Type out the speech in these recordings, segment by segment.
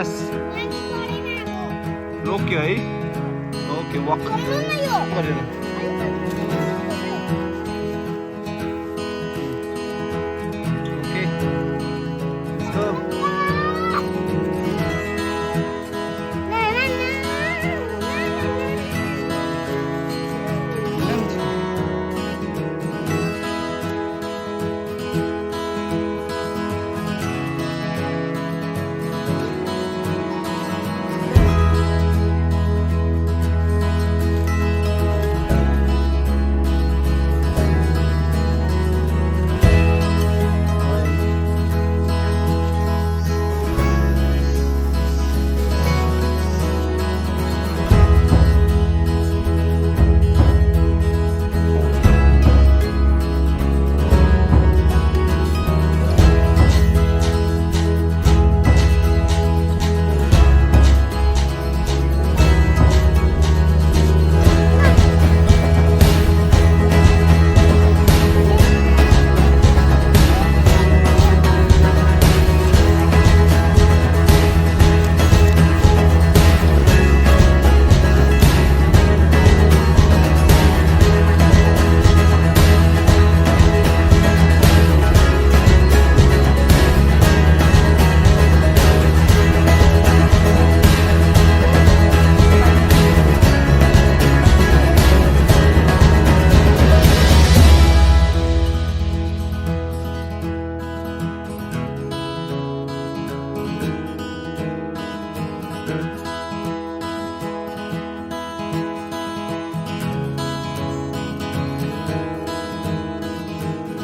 Class रोक्यो है okay वक गरेर okay let's go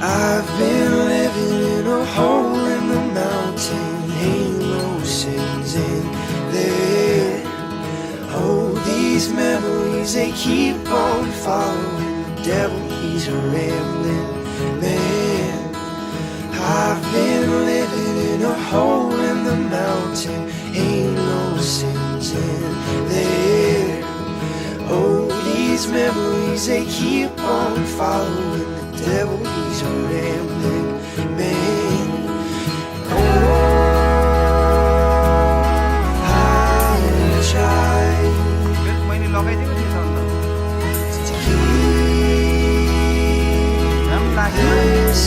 I've been living in a hole in the mountain, halo sings in there. Oh, these memories, they keep on following the devil, he's a rambling man. I've been living in a hole in the mountain, halo sings in there. Oh, these memories, they keep on following the devil, he's a rambling man. Oh, I try मैले लगाइदिएको थिएँ sound to keep राम्रो लाग्यो this